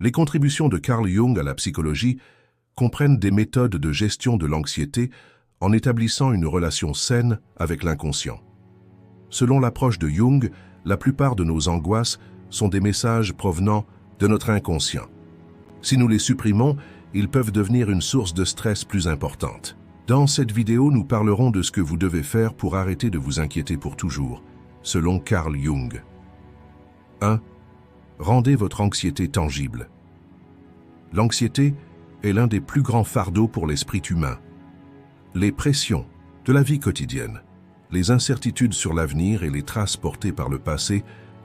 Les contributions de Carl Jung à la psychologie comprennent des méthodes de gestion de l'anxiété en établissant une relation saine avec l'inconscient. Selon l'approche de Jung, la plupart de nos angoisses sont des messages provenant de notre inconscient. Si nous les supprimons, ils peuvent devenir une source de stress plus importante. Dans cette vidéo, nous parlerons de ce que vous devez faire pour arrêter de vous inquiéter pour toujours, selon Carl Jung. 1. Rendez votre anxiété tangible. L'anxiété est l'un des plus grands fardeaux pour l'esprit humain. Les pressions de la vie quotidienne, les incertitudes sur l'avenir et les traces portées par le passé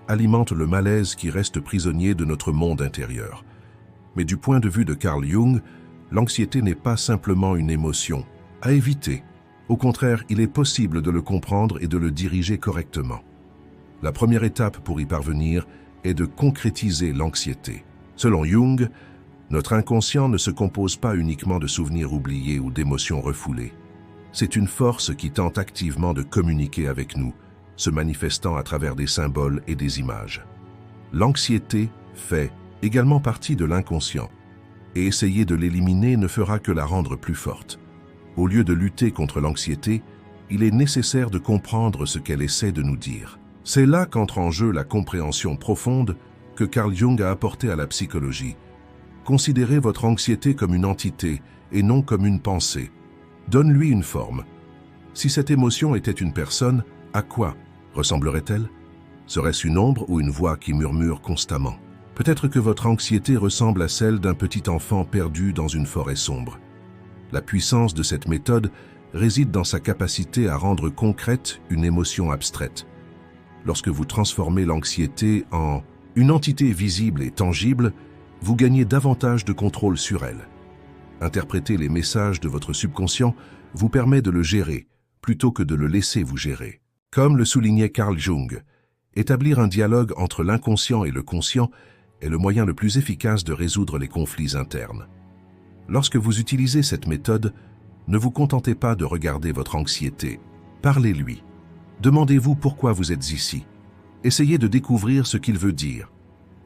alimentent le malaise qui reste prisonnier de notre monde intérieur. Mais du point de vue de Carl Jung, l'anxiété n'est pas simplement une émotion à éviter. Au contraire, il est possible de le comprendre et de le diriger correctement. La première étape pour y parvenir est de concrétiser l'anxiété. Selon Jung, notre inconscient ne se compose pas uniquement de souvenirs oubliés ou d'émotions refoulées. C'est une force qui tente activement de communiquer avec nous, se manifestant à travers des symboles et des images. L'anxiété fait également partie de l'inconscient, et essayer de l'éliminer ne fera que la rendre plus forte. Au lieu de lutter contre l'anxiété, il est nécessaire de comprendre ce qu'elle essaie de nous dire. C'est là qu'entre en jeu la compréhension profonde que Carl Jung a apportée à la psychologie. Considérez votre anxiété comme une entité et non comme une pensée. Donne-lui une forme. Si cette émotion était une personne, à quoi ressemblerait-elle? Serait-ce une ombre ou une voix qui murmure constamment? Peut-être que votre anxiété ressemble à celle d'un petit enfant perdu dans une forêt sombre. La puissance de cette méthode réside dans sa capacité à rendre concrète une émotion abstraite. Lorsque vous transformez l'anxiété en une entité visible et tangible, vous gagnez davantage de contrôle sur elle. Interpréter les messages de votre subconscient vous permet de le gérer, plutôt que de le laisser vous gérer. Comme le soulignait Carl Jung, établir un dialogue entre l'inconscient et le conscient est le moyen le plus efficace de résoudre les conflits internes. Lorsque vous utilisez cette méthode, ne vous contentez pas de regarder votre anxiété. Parlez-lui. Demandez-vous pourquoi vous êtes ici. Essayez de découvrir ce qu'il veut dire.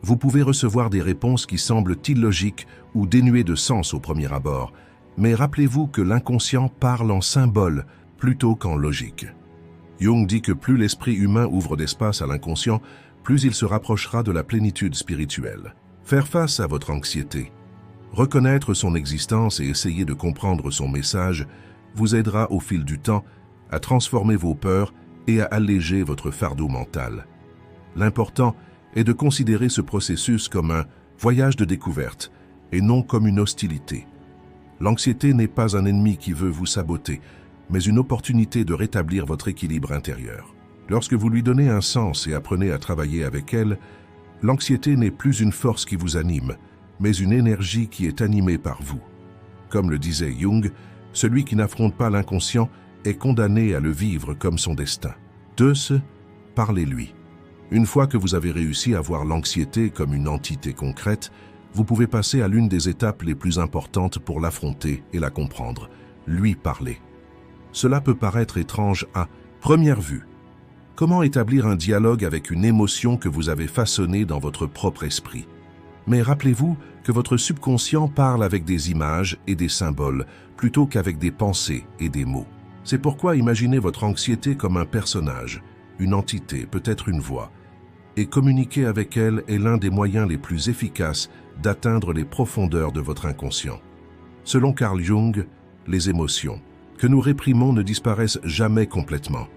Vous pouvez recevoir des réponses qui semblent illogiques ou dénuées de sens au premier abord, mais rappelez-vous que l'inconscient parle en symboles plutôt qu'en logique. Jung dit que plus l'esprit humain ouvre d'espace à l'inconscient, plus il se rapprochera de la plénitude spirituelle. Faire face à votre anxiété, reconnaître son existence et essayer de comprendre son message vous aidera au fil du temps à transformer vos peurs et à alléger votre fardeau mental. L'important est de considérer ce processus comme un voyage de découverte et non comme une hostilité. L'anxiété n'est pas un ennemi qui veut vous saboter, mais une opportunité de rétablir votre équilibre intérieur. Lorsque vous lui donnez un sens et apprenez à travailler avec elle, l'anxiété n'est plus une force qui vous anime, mais une énergie qui est animée par vous. Comme le disait Jung, celui qui n'affronte pas l'inconscient est condamné à le vivre comme son destin. 2. Parlez-lui. Une fois que vous avez réussi à voir l'anxiété comme une entité concrète, vous pouvez passer à l'une des étapes les plus importantes pour l'affronter et la comprendre, lui parler. Cela peut paraître étrange à première vue. Comment établir un dialogue avec une émotion que vous avez façonnée dans votre propre esprit? Mais rappelez-vous que votre subconscient parle avec des images et des symboles, plutôt qu'avec des pensées et des mots. C'est pourquoi imaginez votre anxiété comme un personnage, une entité, peut-être une voix, et communiquer avec elle est l'un des moyens les plus efficaces d'atteindre les profondeurs de votre inconscient. Selon Carl Jung, les émotions que nous réprimons ne disparaissent jamais complètement.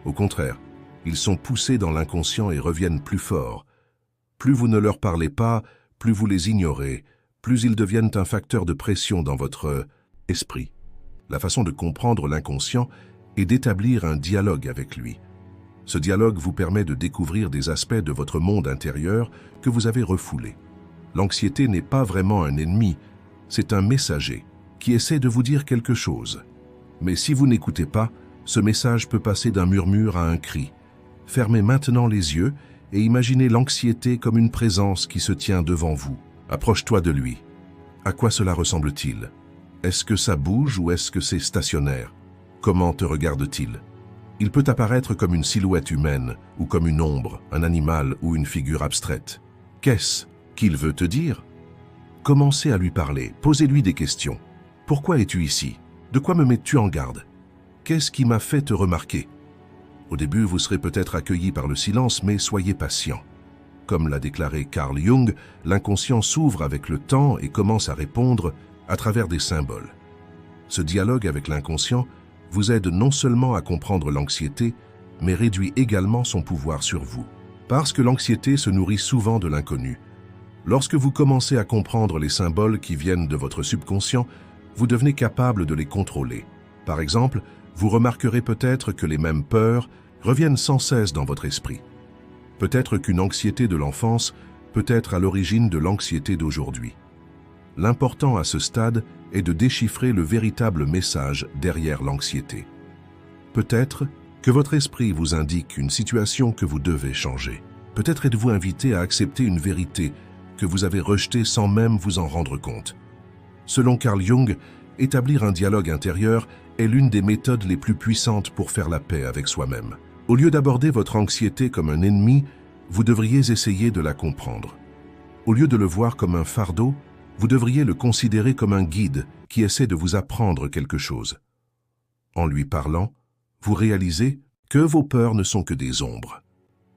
Au contraire, ils sont poussés dans l'inconscient et reviennent plus forts. Plus vous ne leur parlez pas, plus vous les ignorez, plus ils deviennent un facteur de pression dans votre esprit. La façon de comprendre l'inconscient est d'établir un dialogue avec lui. Ce dialogue vous permet de découvrir des aspects de votre monde intérieur que vous avez refoulés. L'anxiété n'est pas vraiment un ennemi, c'est un messager qui essaie de vous dire quelque chose. Mais si vous n'écoutez pas, ce message peut passer d'un murmure à un cri. Fermez maintenant les yeux et imaginez l'anxiété comme une présence qui se tient devant vous. Approche-toi de lui. À quoi cela ressemble-t-il? Est-ce que ça bouge ou est-ce que c'est stationnaire? Comment te regarde-t-il? Il peut apparaître comme une silhouette humaine ou comme une ombre, un animal ou une figure abstraite. Qu'est-ce qu'il veut te dire? Commencez à lui parler, posez-lui des questions. Pourquoi es-tu ici? De quoi me mets-tu en garde? Qu'est-ce qui m'a fait te remarquer? Au début, vous serez peut-être accueilli par le silence, mais soyez patient. Comme l'a déclaré Carl Jung, l'inconscient s'ouvre avec le temps et commence à répondre à travers des symboles. Ce dialogue avec l'inconscient vous aide non seulement à comprendre l'anxiété, mais réduit également son pouvoir sur vous. Parce que l'anxiété se nourrit souvent de l'inconnu. Lorsque vous commencez à comprendre les symboles qui viennent de votre subconscient, vous devenez capable de les contrôler. Par exemple, vous remarquerez peut-être que les mêmes peurs reviennent sans cesse dans votre esprit. Peut-être qu'une anxiété de l'enfance peut être à l'origine de l'anxiété d'aujourd'hui. L'important à ce stade est de déchiffrer le véritable message derrière l'anxiété. Peut-être que votre esprit vous indique une situation que vous devez changer. Peut-être êtes-vous invité à accepter une vérité que vous avez rejetée sans même vous en rendre compte. Selon Carl Jung, établir un dialogue intérieur est l'une des méthodes les plus puissantes pour faire la paix avec soi-même. Au lieu d'aborder votre anxiété comme un ennemi, vous devriez essayer de la comprendre. Au lieu de le voir comme un fardeau, vous devriez le considérer comme un guide qui essaie de vous apprendre quelque chose. En lui parlant, vous réalisez que vos peurs ne sont que des ombres.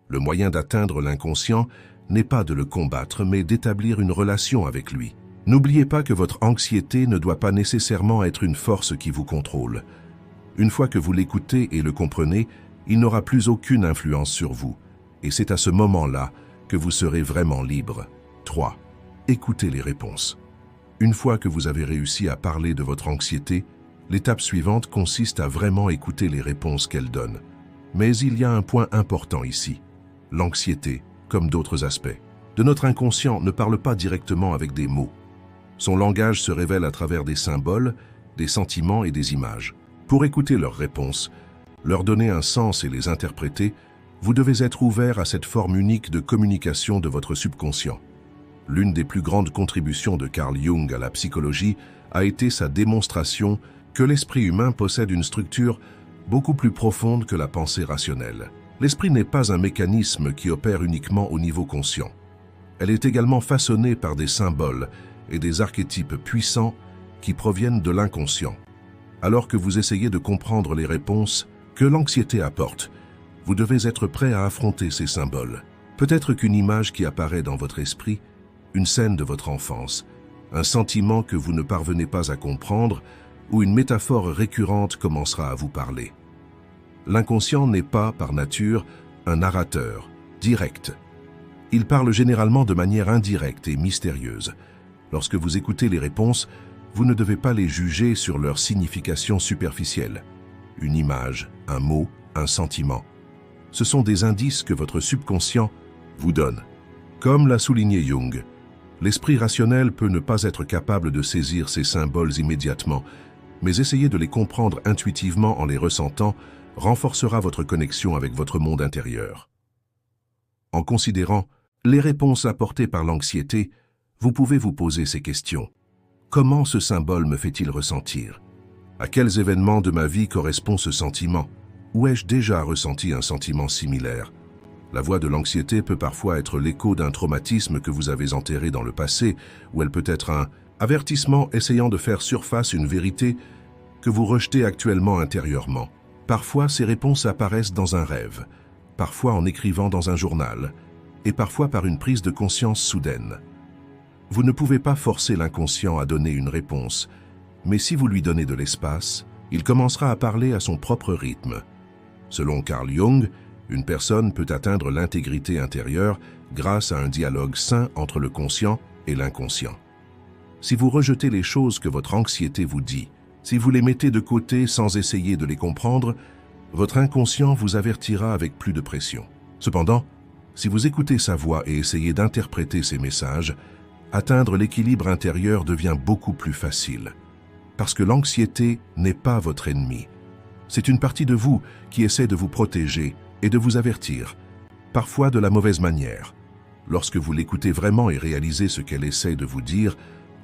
Le moyen d'atteindre l'inconscient n'est pas de le combattre, mais d'établir une relation avec lui. N'oubliez pas que votre anxiété ne doit pas nécessairement être une force qui vous contrôle. Une fois que vous l'écoutez et le comprenez, il n'aura plus aucune influence sur vous. Et c'est à ce moment-là que vous serez vraiment libre. 3. Écoutez les réponses. Une fois que vous avez réussi à parler de votre anxiété, l'étape suivante consiste à vraiment écouter les réponses qu'elle donne. Mais il y a un point important ici. L'anxiété, comme d'autres aspects, de notre inconscient ne parle pas directement avec des mots. Son langage se révèle à travers des symboles, des sentiments et des images. Pour écouter leurs réponses, leur donner un sens et les interpréter, vous devez être ouvert à cette forme unique de communication de votre subconscient. L'une des plus grandes contributions de Carl Jung à la psychologie a été sa démonstration que l'esprit humain possède une structure beaucoup plus profonde que la pensée rationnelle. L'esprit n'est pas un mécanisme qui opère uniquement au niveau conscient. Elle est également façonnée par des symboles et des archétypes puissants qui proviennent de l'inconscient. Alors que vous essayez de comprendre les réponses que l'anxiété apporte, vous devez être prêt à affronter ces symboles. Peut-être qu'une image qui apparaît dans votre esprit, une scène de votre enfance, un sentiment que vous ne parvenez pas à comprendre ou une métaphore récurrente commencera à vous parler. L'inconscient n'est pas, par nature, un narrateur, direct. Il parle généralement de manière indirecte et mystérieuse. Lorsque vous écoutez les réponses, vous ne devez pas les juger sur leur signification superficielle. Une image, un mot, un sentiment. Ce sont des indices que votre subconscient vous donne. Comme l'a souligné Jung, l'esprit rationnel peut ne pas être capable de saisir ces symboles immédiatement, mais essayer de les comprendre intuitivement en les ressentant renforcera votre connexion avec votre monde intérieur. En considérant les réponses apportées par l'anxiété, vous pouvez vous poser ces questions. Comment ce symbole me fait-il ressentir? À quels événements de ma vie correspond ce sentiment? Ou ai-je déjà ressenti un sentiment similaire? La voix de l'anxiété peut parfois être l'écho d'un traumatisme que vous avez enterré dans le passé, ou elle peut être un avertissement essayant de faire surface une vérité que vous rejetez actuellement intérieurement. Parfois, ces réponses apparaissent dans un rêve, parfois en écrivant dans un journal, et parfois par une prise de conscience soudaine. Vous ne pouvez pas forcer l'inconscient à donner une réponse, mais si vous lui donnez de l'espace, il commencera à parler à son propre rythme. Selon Carl Jung, une personne peut atteindre l'intégrité intérieure grâce à un dialogue sain entre le conscient et l'inconscient. Si vous rejetez les choses que votre anxiété vous dit, si vous les mettez de côté sans essayer de les comprendre, votre inconscient vous avertira avec plus de pression. Cependant, si vous écoutez sa voix et essayez d'interpréter ses messages, atteindre l'équilibre intérieur devient beaucoup plus facile. Parce que l'anxiété n'est pas votre ennemi. C'est une partie de vous qui essaie de vous protéger et de vous avertir, parfois de la mauvaise manière. Lorsque vous l'écoutez vraiment et réalisez ce qu'elle essaie de vous dire,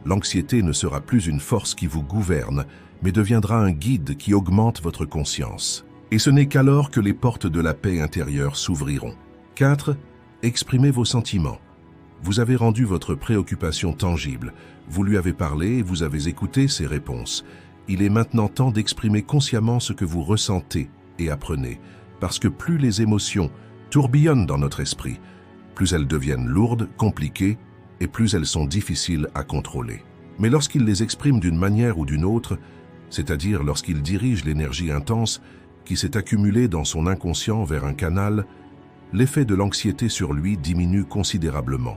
l'anxiété ne sera plus une force qui vous gouverne, mais deviendra un guide qui augmente votre conscience. Et ce n'est qu'alors que les portes de la paix intérieure s'ouvriront. 4. Exprimez vos sentiments. Vous avez rendu votre préoccupation tangible, vous lui avez parlé et vous avez écouté ses réponses. Il est maintenant temps d'exprimer consciemment ce que vous ressentez et apprenez, parce que plus les émotions tourbillonnent dans notre esprit, plus elles deviennent lourdes, compliquées, et plus elles sont difficiles à contrôler. Mais lorsqu'il les exprime d'une manière ou d'une autre, c'est-à-dire lorsqu'il dirige l'énergie intense qui s'est accumulée dans son inconscient vers un canal, l'effet de l'anxiété sur lui diminue considérablement.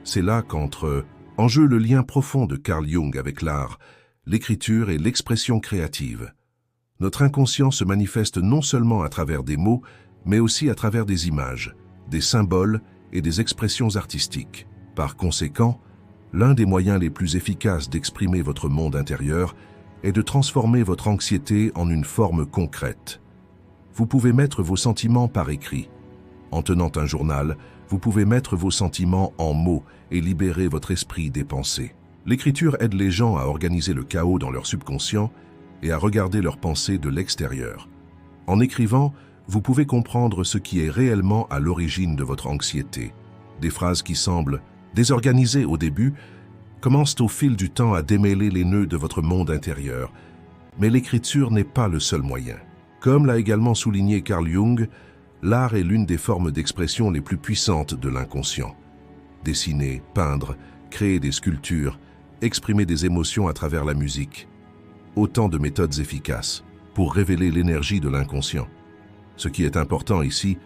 C'est là qu'entre en jeu le lien profond de Carl Jung avec l'art, l'écriture et l'expression créative. Notre inconscient se manifeste non seulement à travers des mots, mais aussi à travers des images, des symboles et des expressions artistiques. Par conséquent, l'un des moyens les plus efficaces d'exprimer votre monde intérieur est de transformer votre anxiété en une forme concrète. Vous pouvez mettre vos sentiments par écrit. En tenant un journal, vous pouvez mettre vos sentiments en mots et libérer votre esprit des pensées. L'écriture aide les gens à organiser le chaos dans leur subconscient et à regarder leurs pensées de l'extérieur. En écrivant, vous pouvez comprendre ce qui est réellement à l'origine de votre anxiété. Des phrases qui semblent désorganisées au début commencent au fil du temps à démêler les nœuds de votre monde intérieur. Mais l'écriture n'est pas le seul moyen. Comme l'a également souligné Carl Jung, l'art est l'une des formes d'expression les plus puissantes de l'inconscient. Dessiner, peindre, créer des sculptures, exprimer des émotions à travers la musique. Autant de méthodes efficaces pour révéler l'énergie de l'inconscient. Ce qui est important ici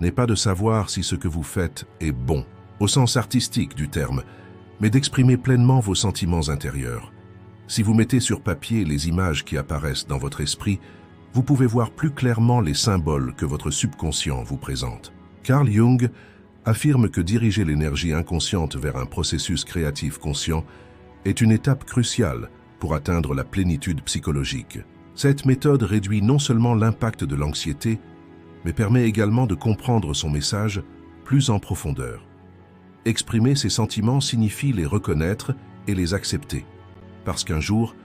n'est pas de savoir si ce que vous faites est bon, au sens artistique du terme, mais d'exprimer pleinement vos sentiments intérieurs. Si vous mettez sur papier les images qui apparaissent dans votre esprit, vous pouvez voir plus clairement les symboles que votre subconscient vous présente. Carl Jung affirme que diriger l'énergie inconsciente vers un processus créatif conscient est une étape cruciale pour atteindre la plénitude psychologique. Cette méthode réduit non seulement l'impact de l'anxiété, mais permet également de comprendre son message plus en profondeur. Exprimer ses sentiments signifie les reconnaître et les accepter, parce qu'un jour,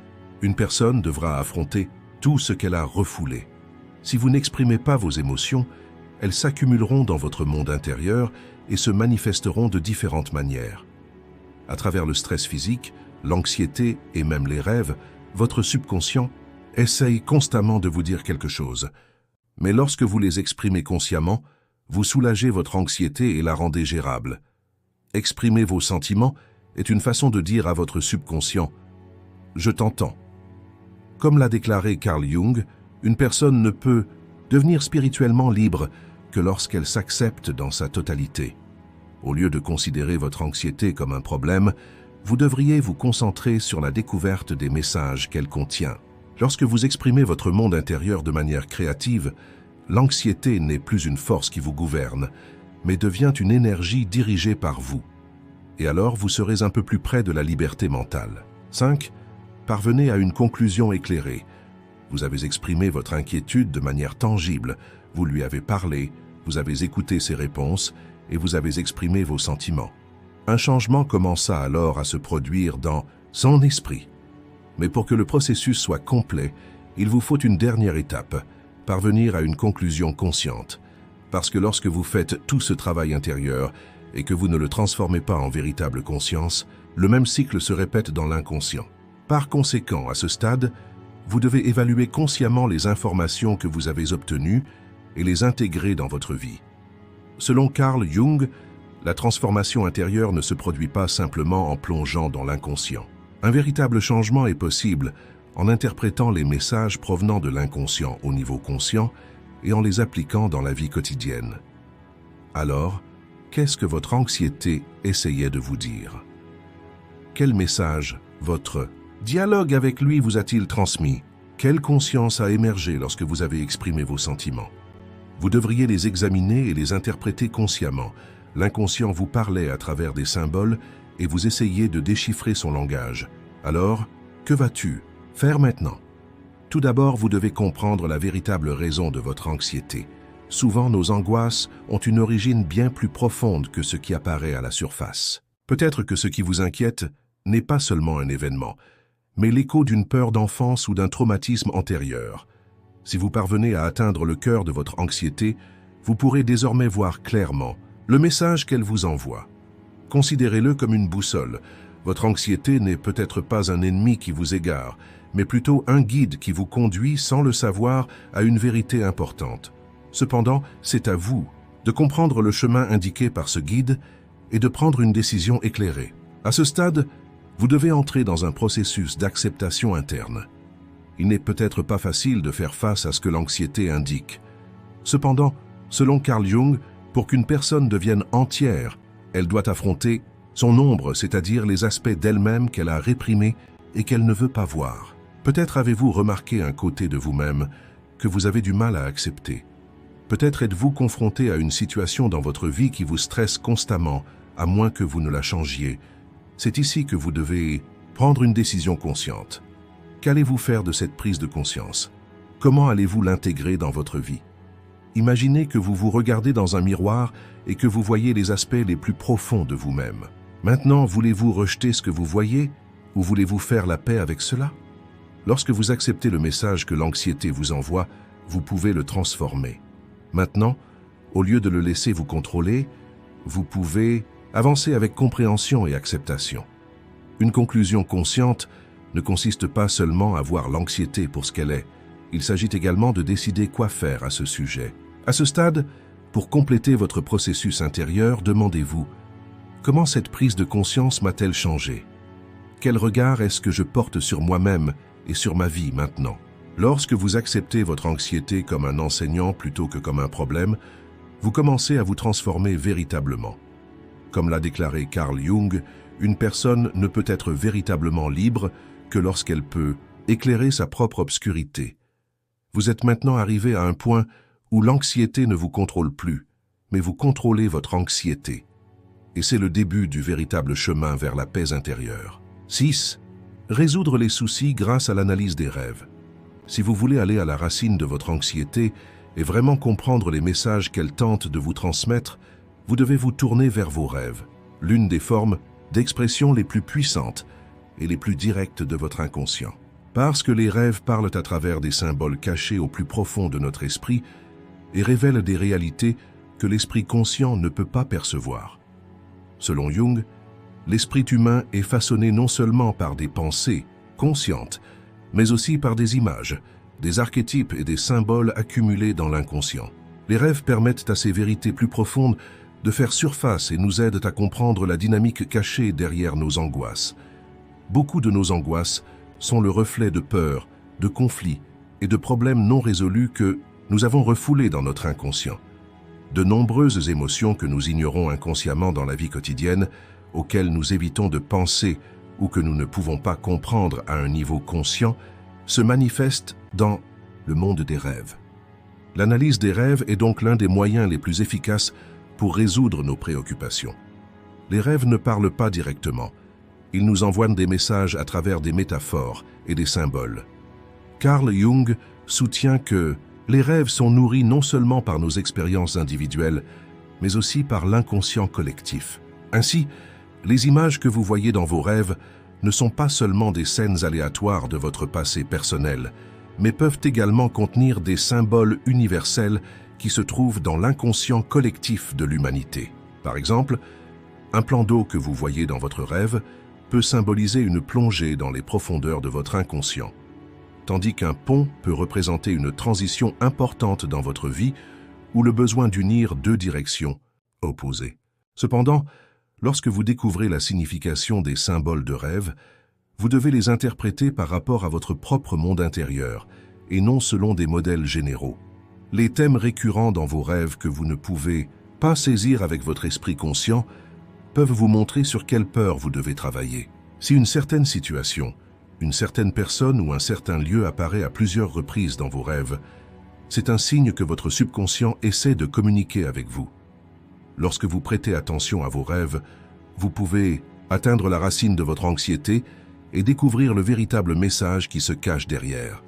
une personne devra affronter tout ce qu'elle a refoulé. Si vous n'exprimez pas vos émotions, elles s'accumuleront dans votre monde intérieur et se manifesteront de différentes manières. À travers le stress physique, l'anxiété et même les rêves, votre subconscient essaye constamment de vous dire quelque chose. Mais lorsque vous les exprimez consciemment, vous soulagez votre anxiété et la rendez gérable. Exprimer vos sentiments est une façon de dire à votre subconscient « Je t'entends ». Comme l'a déclaré Carl Jung, une personne ne peut devenir spirituellement libre que lorsqu'elle s'accepte dans sa totalité. Au lieu de considérer votre anxiété comme un problème, vous devriez vous concentrer sur la découverte des messages qu'elle contient. Lorsque vous exprimez votre monde intérieur de manière créative, l'anxiété n'est plus une force qui vous gouverne, mais devient une énergie dirigée par vous. Et alors, vous serez un peu plus près de la liberté mentale. 5. Parvenez à une conclusion éclairée. Vous avez exprimé votre inquiétude de manière tangible, vous lui avez parlé, vous avez écouté ses réponses et vous avez exprimé vos sentiments. Un changement commença alors à se produire dans son esprit. Mais pour que le processus soit complet, il vous faut une dernière étape, parvenir à une conclusion consciente. Parce que lorsque vous faites tout ce travail intérieur et que vous ne le transformez pas en véritable conscience, le même cycle se répète dans l'inconscient. Par conséquent, à ce stade, vous devez évaluer consciemment les informations que vous avez obtenues et les intégrer dans votre vie. Selon Carl Jung, la transformation intérieure ne se produit pas simplement en plongeant dans l'inconscient. Un véritable changement est possible en interprétant les messages provenant de l'inconscient au niveau conscient et en les appliquant dans la vie quotidienne. Alors, qu'est-ce que votre anxiété essayait de vous dire? Quel message votre dialogue avec lui vous a-t-il transmis? Quelle conscience a émergé lorsque vous avez exprimé vos sentiments? Vous devriez les examiner et les interpréter consciemment. L'inconscient vous parlait à travers des symboles et vous essayez de déchiffrer son langage. Alors, que vas-tu faire maintenant? Tout d'abord, vous devez comprendre la véritable raison de votre anxiété. Souvent, nos angoisses ont une origine bien plus profonde que ce qui apparaît à la surface. Peut-être que ce qui vous inquiète n'est pas seulement un événement, mais l'écho d'une peur d'enfance ou d'un traumatisme antérieur. Si vous parvenez à atteindre le cœur de votre anxiété, vous pourrez désormais voir clairement le message qu'elle vous envoie. Considérez-le comme une boussole. Votre anxiété n'est peut-être pas un ennemi qui vous égare, mais plutôt un guide qui vous conduit, sans le savoir, à une vérité importante. Cependant, c'est à vous de comprendre le chemin indiqué par ce guide et de prendre une décision éclairée. À ce stade, vous devez entrer dans un processus d'acceptation interne. Il n'est peut-être pas facile de faire face à ce que l'anxiété indique. Cependant, selon Carl Jung, pour qu'une personne devienne entière, elle doit affronter son ombre, c'est-à-dire les aspects d'elle-même qu'elle a réprimés et qu'elle ne veut pas voir. Peut-être avez-vous remarqué un côté de vous-même que vous avez du mal à accepter. Peut-être êtes-vous confronté à une situation dans votre vie qui vous stresse constamment, à moins que vous ne la changiez. C'est ici que vous devez prendre une décision consciente. Qu'allez-vous faire de cette prise de conscience? Comment allez-vous l'intégrer dans votre vie? Imaginez que vous vous regardez dans un miroir et que vous voyez les aspects les plus profonds de vous-même. Maintenant, voulez-vous rejeter ce que vous voyez ou voulez-vous faire la paix avec cela? Lorsque vous acceptez le message que l'anxiété vous envoie, vous pouvez le transformer. Maintenant, au lieu de le laisser vous contrôler, vous pouvez avancer avec compréhension et acceptation. Une conclusion consciente ne consiste pas seulement à voir l'anxiété pour ce qu'elle est. Il s'agit également de décider quoi faire à ce sujet. À ce stade, pour compléter votre processus intérieur, demandez-vous « Comment cette prise de conscience m'a-t-elle changé? Quel regard est-ce que je porte sur moi-même et sur ma vie maintenant ?» Lorsque vous acceptez votre anxiété comme un enseignant plutôt que comme un problème, vous commencez à vous transformer véritablement. Comme l'a déclaré Carl Jung, une personne ne peut être véritablement libre que lorsqu'elle peut éclairer sa propre obscurité. Vous êtes maintenant arrivé à un point où l'anxiété ne vous contrôle plus, mais vous contrôlez votre anxiété. Et c'est le début du véritable chemin vers la paix intérieure. 6. Résoudre les soucis grâce à l'analyse des rêves. Si vous voulez aller à la racine de votre anxiété et vraiment comprendre les messages qu'elle tente de vous transmettre, vous devez vous tourner vers vos rêves, l'une des formes d'expression les plus puissantes et les plus directes de votre inconscient. Parce que les rêves parlent à travers des symboles cachés au plus profond de notre esprit et révèlent des réalités que l'esprit conscient ne peut pas percevoir. Selon Jung, l'esprit humain est façonné non seulement par des pensées conscientes, mais aussi par des images, des archétypes et des symboles accumulés dans l'inconscient. Les rêves permettent à ces vérités plus profondes de faire surface et nous aident à comprendre la dynamique cachée derrière nos angoisses. Beaucoup de nos angoisses sont le reflet de peurs, de conflits et de problèmes non résolus que nous avons refoulés dans notre inconscient. De nombreuses émotions que nous ignorons inconsciemment dans la vie quotidienne, auxquelles nous évitons de penser ou que nous ne pouvons pas comprendre à un niveau conscient, se manifestent dans le monde des rêves. L'analyse des rêves est donc l'un des moyens les plus efficaces pour résoudre nos préoccupations. Les rêves ne parlent pas directement. Ils nous envoient des messages à travers des métaphores et des symboles. Carl Jung soutient que les rêves sont nourris non seulement par nos expériences individuelles, mais aussi par l'inconscient collectif. Ainsi, les images que vous voyez dans vos rêves ne sont pas seulement des scènes aléatoires de votre passé personnel, mais peuvent également contenir des symboles universels qui se trouvent dans l'inconscient collectif de l'humanité. Par exemple, un plan d'eau que vous voyez dans votre rêve peut symboliser une plongée dans les profondeurs de votre inconscient, tandis qu'un pont peut représenter une transition importante dans votre vie ou le besoin d'unir deux directions opposées. Cependant, lorsque vous découvrez la signification des symboles de rêve, vous devez les interpréter par rapport à votre propre monde intérieur et non selon des modèles généraux. Les thèmes récurrents dans vos rêves que vous ne pouvez pas saisir avec votre esprit conscient peuvent vous montrer sur quelle peur vous devez travailler. Si une certaine situation, une certaine personne ou un certain lieu apparaît à plusieurs reprises dans vos rêves, c'est un signe que votre subconscient essaie de communiquer avec vous. Lorsque vous prêtez attention à vos rêves, vous pouvez atteindre la racine de votre anxiété et découvrir le véritable message qui se cache derrière.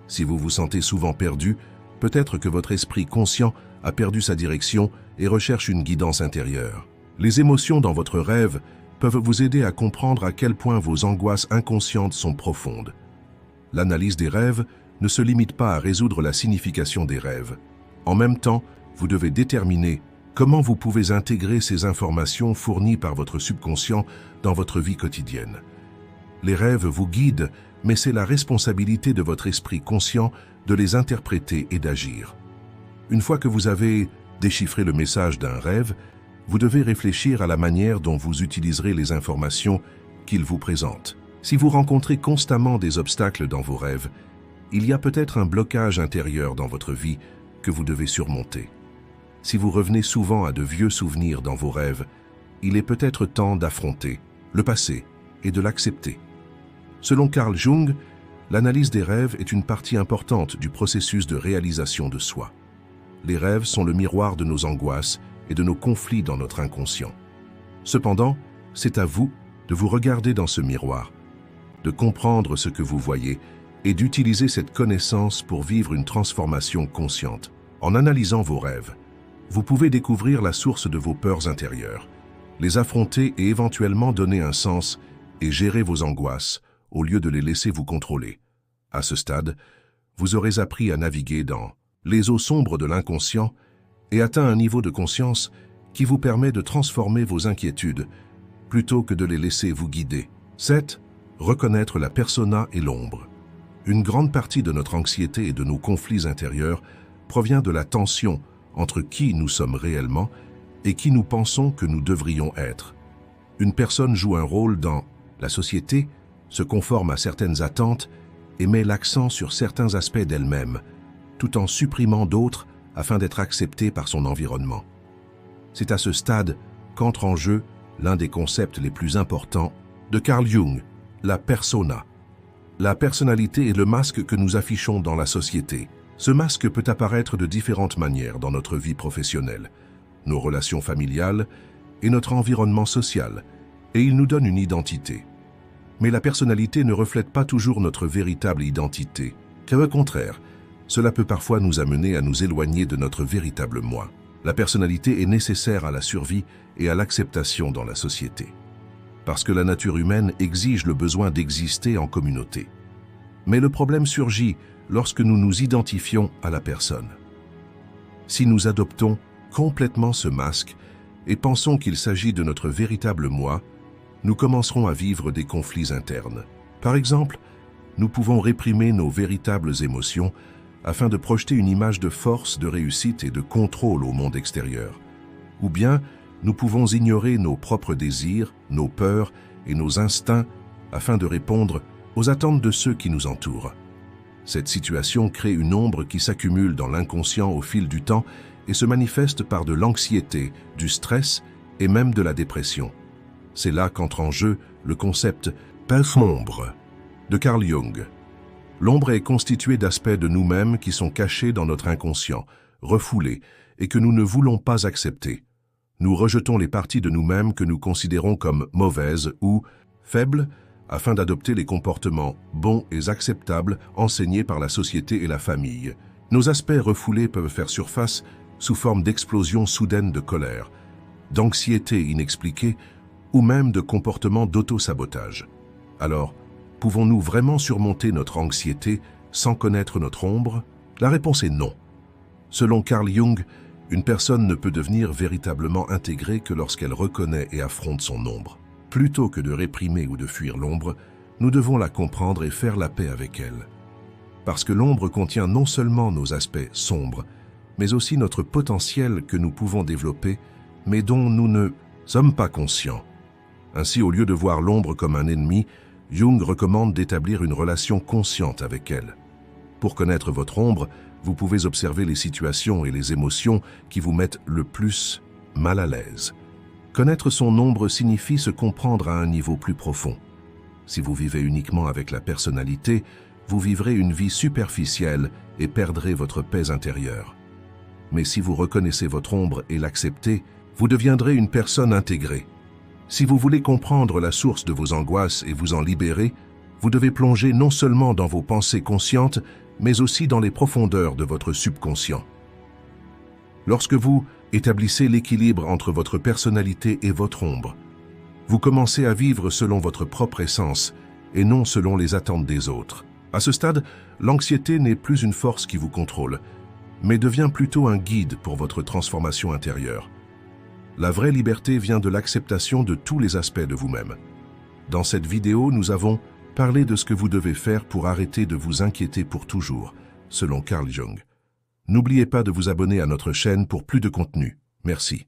Si vous vous sentez souvent perdu, peut-être que votre esprit conscient a perdu sa direction et recherche une guidance intérieure. Les émotions dans votre rêve peuvent vous aider à comprendre à quel point vos angoisses inconscientes sont profondes. L'analyse des rêves ne se limite pas à résoudre la signification des rêves. En même temps, vous devez déterminer Comment vous pouvez intégrer ces informations fournies par votre subconscient dans votre vie quotidienne? Les rêves vous guident, mais c'est la responsabilité de votre esprit conscient de les interpréter et d'agir. Une fois que vous avez déchiffré le message d'un rêve, vous devez réfléchir à la manière dont vous utiliserez les informations qu'il vous présente. Si vous rencontrez constamment des obstacles dans vos rêves, il y a peut-être un blocage intérieur dans votre vie que vous devez surmonter. Si vous revenez souvent à de vieux souvenirs dans vos rêves, il est peut-être temps d'affronter le passé et de l'accepter. Selon Carl Jung, l'analyse des rêves est une partie importante du processus de réalisation de soi. Les rêves sont le miroir de nos angoisses et de nos conflits dans notre inconscient. Cependant, c'est à vous de vous regarder dans ce miroir, de comprendre ce que vous voyez et d'utiliser cette connaissance pour vivre une transformation consciente. En analysant vos rêves, vous pouvez découvrir la source de vos peurs intérieures, les affronter et éventuellement donner un sens et gérer vos angoisses au lieu de les laisser vous contrôler. À ce stade, vous aurez appris à naviguer dans les eaux sombres de l'inconscient et atteint un niveau de conscience qui vous permet de transformer vos inquiétudes plutôt que de les laisser vous guider. 7. Reconnaître la persona et l'ombre. Une grande partie de notre anxiété et de nos conflits intérieurs provient de la tension entre qui nous sommes réellement et qui nous pensons que nous devrions être. Une personne joue un rôle dans la société, se conforme à certaines attentes et met l'accent sur certains aspects d'elle-même, tout en supprimant d'autres afin d'être acceptée par son environnement. C'est à ce stade qu'entre en jeu l'un des concepts les plus importants de Carl Jung, la persona. La personnalité est le masque que nous affichons dans la société. Ce masque peut apparaître de différentes manières dans notre vie professionnelle, nos relations familiales et notre environnement social, et il nous donne une identité. Mais la personnalité ne reflète pas toujours notre véritable identité, car au contraire, cela peut parfois nous amener à nous éloigner de notre véritable moi. La personnalité est nécessaire à la survie et à l'acceptation dans la société, parce que la nature humaine exige le besoin d'exister en communauté. Mais le problème surgit lorsque nous nous identifions à la personne. Si nous adoptons complètement ce masque et pensons qu'il s'agit de notre véritable moi, nous commencerons à vivre des conflits internes. Par exemple, nous pouvons réprimer nos véritables émotions afin de projeter une image de force, de réussite et de contrôle au monde extérieur. Ou bien, nous pouvons ignorer nos propres désirs, nos peurs et nos instincts afin de répondre aux attentes de ceux qui nous entourent. Cette situation crée une ombre qui s'accumule dans l'inconscient au fil du temps et se manifeste par de l'anxiété, du stress et même de la dépression. C'est là qu'entre en jeu le concept « ombre » de Carl Jung. L'ombre est constituée d'aspects de nous-mêmes qui sont cachés dans notre inconscient, refoulés et que nous ne voulons pas accepter. Nous rejetons les parties de nous-mêmes que nous considérons comme mauvaises ou faibles afin d'adopter les comportements bons et acceptables enseignés par la société et la famille. Nos aspects refoulés peuvent faire surface sous forme d'explosions soudaines de colère, d'anxiété inexpliquée ou même de comportements d'auto-sabotage. Alors, pouvons-nous vraiment surmonter notre anxiété sans connaître notre ombre? La réponse est non. Selon Carl Jung, une personne ne peut devenir véritablement intégrée que lorsqu'elle reconnaît et affronte son ombre. Plutôt que de réprimer ou de fuir l'ombre, nous devons la comprendre et faire la paix avec elle. Parce que l'ombre contient non seulement nos aspects sombres, mais aussi notre potentiel que nous pouvons développer, mais dont nous ne sommes pas conscients. Ainsi, au lieu de voir l'ombre comme un ennemi, Jung recommande d'établir une relation consciente avec elle. Pour connaître votre ombre, vous pouvez observer les situations et les émotions qui vous mettent le plus mal à l'aise. Connaître son ombre signifie se comprendre à un niveau plus profond. Si vous vivez uniquement avec la personnalité, vous vivrez une vie superficielle et perdrez votre paix intérieure. Mais si vous reconnaissez votre ombre et l'acceptez, vous deviendrez une personne intégrée. Si vous voulez comprendre la source de vos angoisses et vous en libérer, vous devez plonger non seulement dans vos pensées conscientes, mais aussi dans les profondeurs de votre subconscient. Lorsque vous établissez l'équilibre entre votre personnalité et votre ombre, vous commencez à vivre selon votre propre essence et non selon les attentes des autres. À ce stade, l'anxiété n'est plus une force qui vous contrôle, mais devient plutôt un guide pour votre transformation intérieure. La vraie liberté vient de l'acceptation de tous les aspects de vous-même. Dans cette vidéo, nous avons parlé de ce que vous devez faire pour arrêter de vous inquiéter pour toujours, selon Carl Jung. N'oubliez pas de vous abonner à notre chaîne pour plus de contenu. Merci.